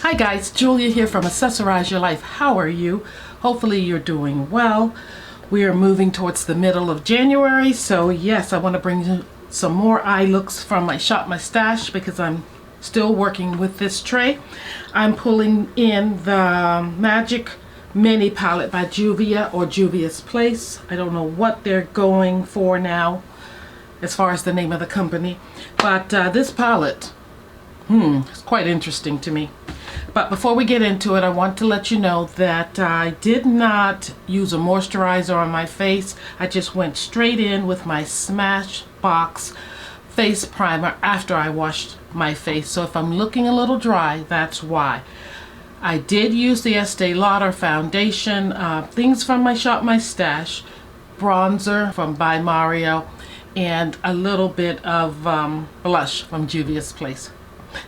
Hi guys, Julia here from Accessorize Your Life. How are you? Hopefully you're doing well. We are moving towards the middle of January, so yes, I want to bring you some more eye looks from my Shop My Stash because I'm still working with this tray. I'm pulling in the Magic Mini palette by Juvia or Juvia's Place. I don't know what they're going for now as far as the name of the company, but this palette, it's quite interesting to me. But before we get into it, I want to let you know that I did not use a moisturizer on my face. I just went straight in with my Smashbox face primer after I washed my face. So if I'm looking a little dry, that's why. I did use the Estee Lauder foundation, things from my Shop My Stash, bronzer from By Mario, and a little bit of blush from Juvia's Place.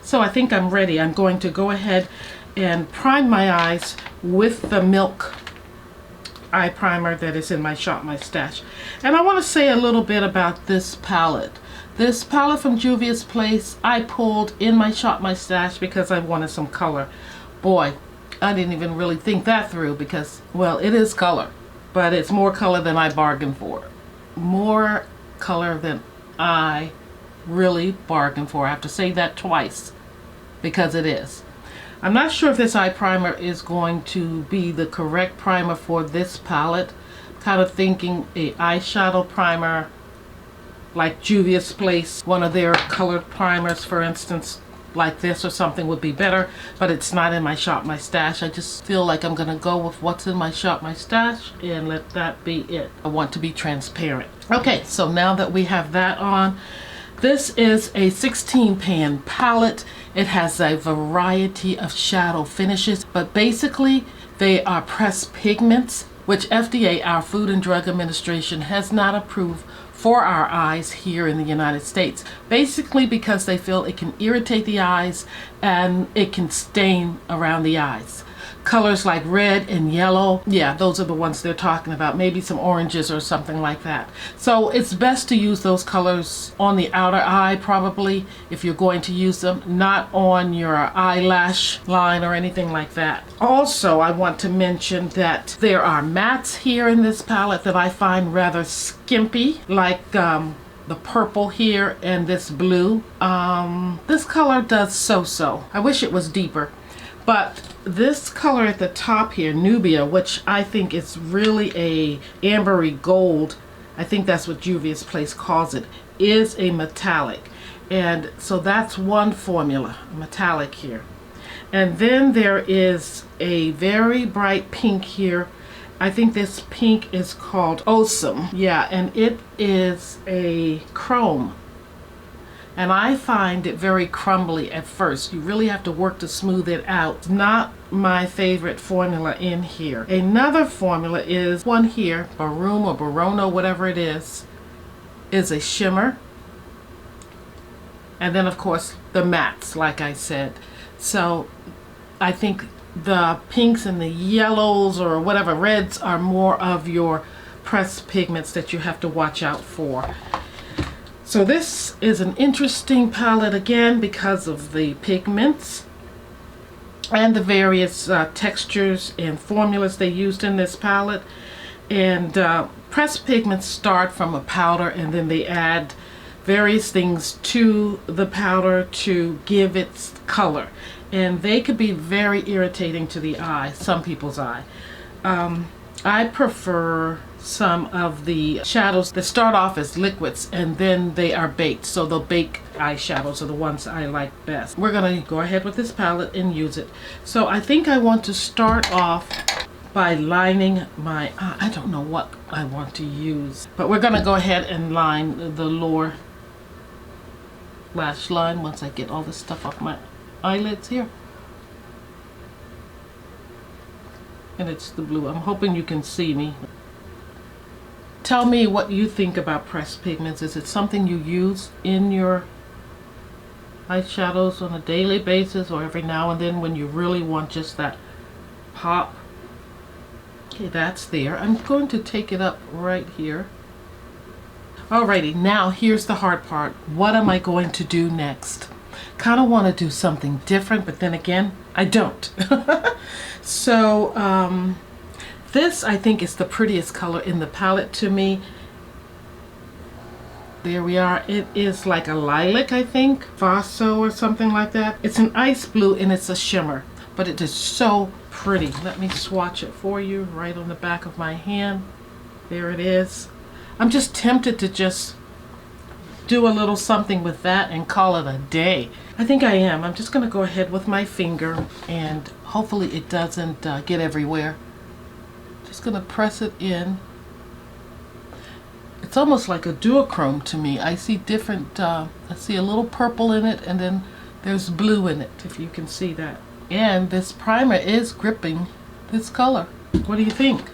So I think I'm ready. I'm going to go ahead and prime my eyes with the Milk eye primer that is in my Shop My Stash. And I want to say a little bit about this palette. This palette from Juvia's Place I pulled in my Shop My Stash because I wanted some color. Boy, I didn't even really think that through because, well, it is color, but it's more color than I bargained for. More color than I really bargained for. I have to say that twice because it is. I'm not sure if this eye primer is going to be the correct primer for this palette. Kind of thinking a eyeshadow primer like Juvia's Place, one of their colored primers, for instance, like this or something would be better, but it's not in my Shop My Stash. I just feel like I'm gonna go with what's in my Shop My Stash and let that be it. I want to be transparent. Okay, so now that we have that on, this is a 16 pan palette. It has a variety of shadow finishes, but basically they are pressed pigments, which FDA, our Food and Drug Administration, has not approved for our eyes here in the United States. Basically because they feel it can irritate the eyes and it can stain around the eyes. Colors like red and yellow, yeah, those are the ones they're talking about. Maybe some oranges or something like that. So it's best to use those colors on the outer eye probably if you're going to use them, not on your eyelash line or anything like that. Also, I want to mention that there are mattes here in this palette that I find rather skimpy, like the purple here and this blue. This color does so-so. I wish it was deeper. But this color at the top here, Nubia, which I think is really a ambery gold, I think that's what Juvia's Place calls it, is a metallic. And so that's one formula, metallic here. And then there is a very bright pink here. I think this pink is called Awesome. Yeah, and it is a chrome. And I find it very crumbly at first. You really have to work to smooth it out. It's not my favorite formula in here. Another formula is one here, Grwm or Barono, whatever it is a shimmer. And then of course the mattes, like I said. So I think the pinks and the yellows or whatever, reds are more of your pressed pigments that you have to watch out for. So this is an interesting palette again because of the pigments and the various textures and formulas they used in this palette. And pressed pigments start from a powder and then they add various things to the powder to give it color. And they could be very irritating to the eye, some people's eye. I prefer some of the shadows that start off as liquids and then they are baked. So the baked eyeshadows are the ones I like best. We're gonna go ahead with this palette and use it. So I think I want to start off by lining my eye. I don't know what I want to use, but we're gonna go ahead and line the lower lash line once I get all this stuff off my eyelids here. And it's the blue. I'm hoping you can see me. Tell me what you think about pressed pigments. Is it something you use in your eyeshadows on a daily basis or every now and then when you really want just that pop? Okay, that's there. I'm going to take it up right here. Alrighty, now here's the hard part. What am I going to do next? Kind of want to do something different, but then again, I don't. So this I think is the prettiest color in the palette to me. There we are. It is like a lilac, I think, Vaso or something like that. It's an ice blue and it's a shimmer, but it is so pretty. Let me swatch it for you right on the back of my hand. There it is. I'm just tempted to just do a little something with that and call it a day. I think I am. I'm just going to go ahead with my finger and hopefully it doesn't get everywhere. Just going to press it in. It's almost like a duochrome to me. I see different, I see a little purple in it and then there's blue in it, if you can see that. And this primer is gripping this color. What do you think?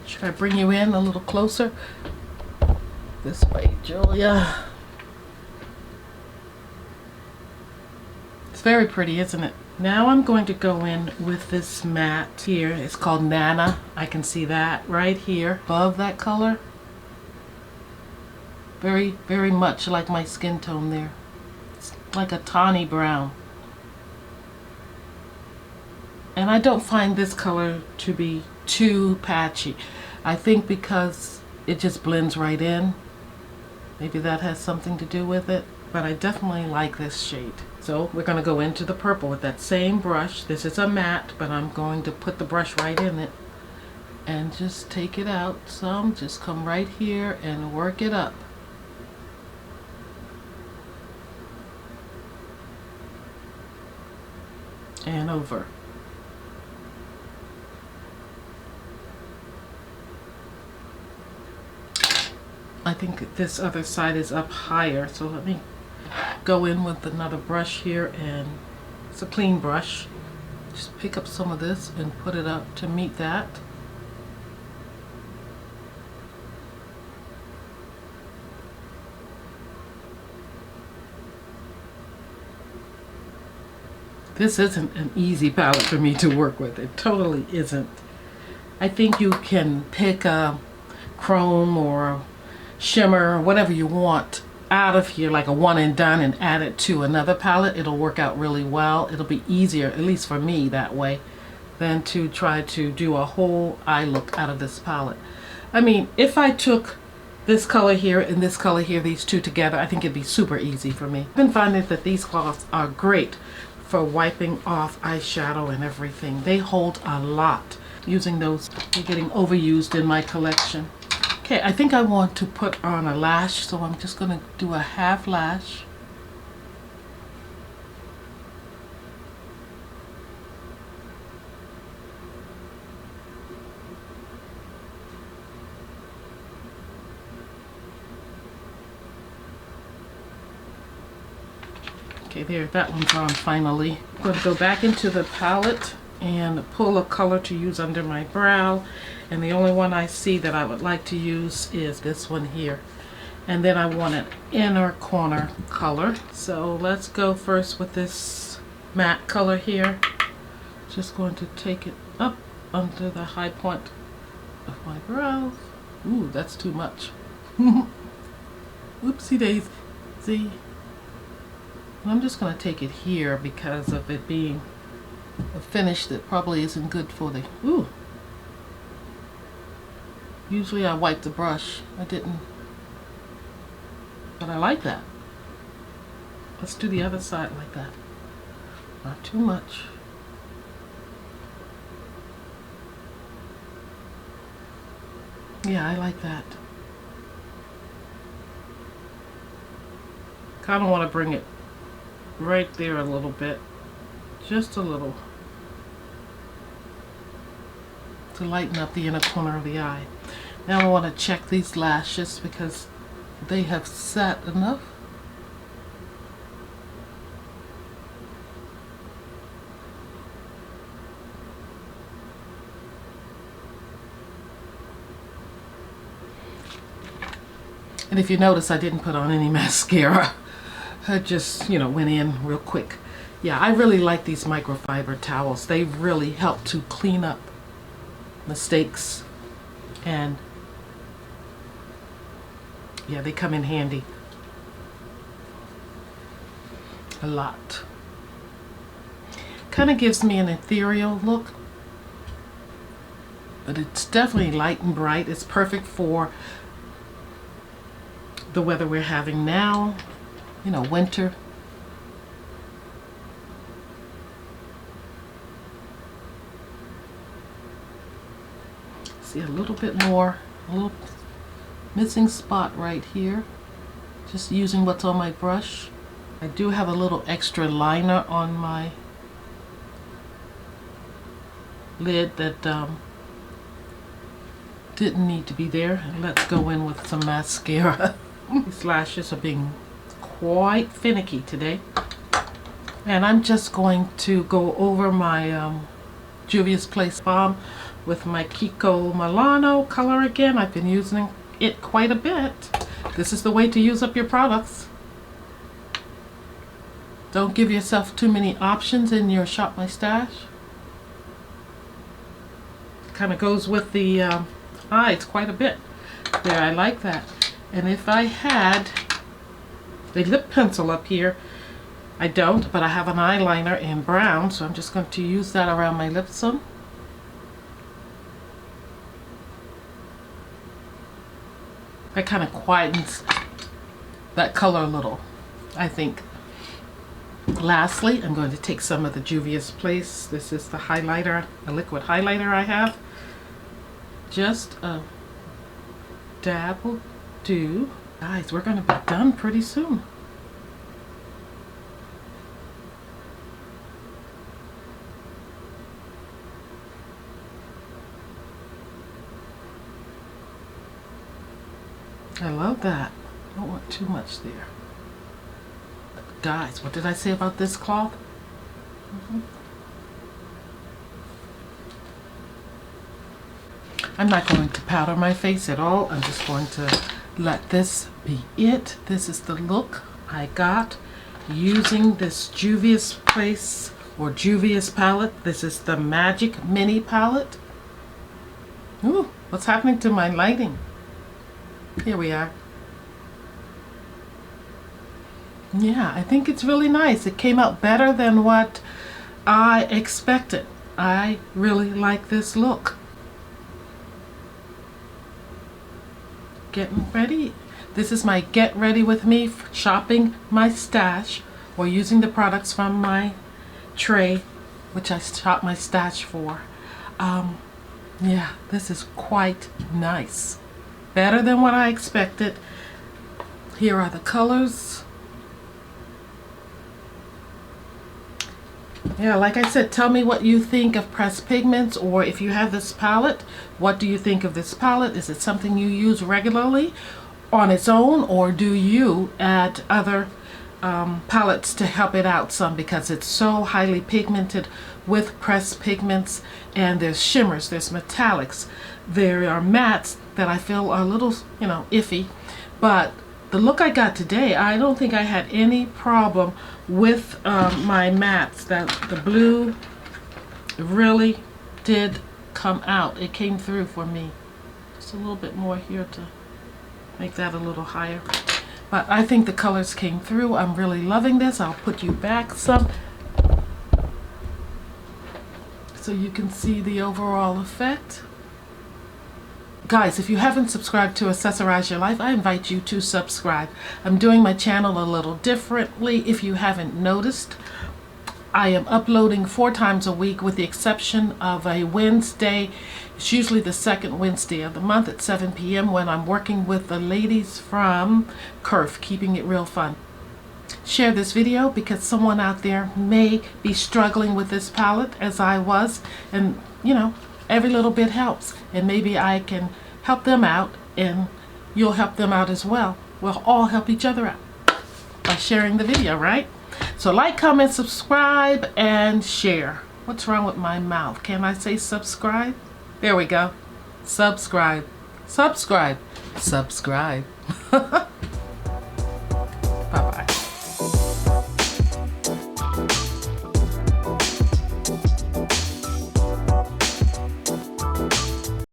Should I bring you in a little closer? This way, Julia. It's very pretty, isn't it? Now I'm going to go in with this matte here. It's called Nana. I can see that right here above that color. Very, very much like my skin tone there. It's like a tawny brown. And I don't find this color to be too patchy. I think because it just blends right in. Maybe that has something to do with it. But I definitely like this shade. So we're going to go into the purple with that same brush. This is a matte, but I'm going to put the brush right in it and just take it out some. Just come right here and work it up. And over. I think this other side is up higher, so let me go in with another brush here, and it's a clean brush. Just pick up some of this and put it up to meet that. This isn't an easy palette for me to work with. It totally isn't. I think you can pick a chrome or shimmer or whatever you want out of here, like a one and done, and add it to another palette. It'll work out really well. It'll be easier, at least for me, that way, than to try to do a whole eye look out of this palette. I mean, if I took this color here and this color here, these two together, I think it'd be super easy for me. I've been finding that these cloths are great for wiping off eyeshadow and everything. They hold a lot. Using those, they're getting overused in my collection. Okay, I think I want to put on a lash, so I'm just going to do a half lash. Okay, there, that one's on finally. I'm going to go back into the palette and pull a color to use under my brow. And the only one I see that I would like to use is this one here. And then I want an inner corner color. So let's go first with this matte color here. Just going to take it up under the high point of my brows. Ooh, that's too much. Oopsie daisy. See? And I'm just going to take it here because of it being a finish that probably isn't good for the... Ooh. Usually I wipe the brush. I didn't. But I like that. Let's do the other side like that. Not too much. Yeah, I like that. Kind of want to bring it right there a little bit. Just a little. To lighten up the inner corner of the eye. Now I want to check these lashes because they have set enough. And if you notice, I didn't put on any mascara. I just, went in real quick. Yeah, I really like these microfiber towels. They really help to clean up mistakes, and yeah, they come in handy. a lot. Kind of gives me an ethereal look, but it's definitely light and bright. It's perfect for the weather we're having now, you know, winter. See a little bit more, a little missing spot right here. Just using what's on my brush. I do have a little extra liner on my lid that didn't need to be there. And let's go in with some mascara. These lashes are being quite finicky today. And I'm just going to go over my Juvia's Place Balm with my Kiko Milano color again. I've been using it quite a bit. This is the way to use up your products. Don't give yourself too many options in your Shop My Stash. Kind of goes with the eyes quite a bit. There, I like that. And if I had a lip pencil up here, I don't, but I have an eyeliner in brown, so I'm just going to use that around my lips some. That kind of quietens that color a little, I think. Lastly, I'm going to take some of the Juvia's Place. This is the highlighter, a liquid highlighter I have. Just a dab will do. Guys, we're going to be done pretty soon. I love that. Don't want too much there. But guys, what did I say about this cloth? I'm not going to powder my face at all. I'm just going to let this be it. This is the look I got using this Juvia's Place or Juvia's palette. This is the Magic Mini palette. Ooh, what's happening to my lighting? Here we are. Yeah, I think it's really nice. It came out better than what I expected. I really like this look. Getting ready. This is my Get Ready With Me for shopping my stash or using the products from my tray, which I shop my stash for. Yeah, this is quite nice. Better than what I expected. Here are the colors. Yeah, like I said, tell me what you think of pressed pigments, or if you have this palette, what do you think of this palette? Is it something you use regularly on its own, or do you add other palettes to help it out some, because it's so highly pigmented with pressed pigments, and there's shimmers, there's metallics, there are mattes that I feel are a little, you know, iffy, but the look I got today, I don't think I had any problem with my mattes. That the blue really did come out. It came through for me. Just a little bit more here to make that a little higher. But I think the colors came through. I'm really loving this. I'll put you back some so you can see the overall effect. Guys, if you haven't subscribed to Accessorize Your Life, I invite you to subscribe. I'm doing my channel a little differently. If you haven't noticed, I am uploading 4 times a week with the exception of a Wednesday. It's usually the second Wednesday of the month at 7 p.m. when I'm working with the ladies from Curve, Keeping It Real Fun. Share this video because someone out there may be struggling with this palette as I was, and you know, every little bit helps, and maybe I can help them out and you'll help them out as well. We'll all help each other out by sharing the video, right? So like, comment, subscribe, and share. What's wrong with my mouth? Can I say subscribe? There we go. Subscribe. Subscribe. Subscribe.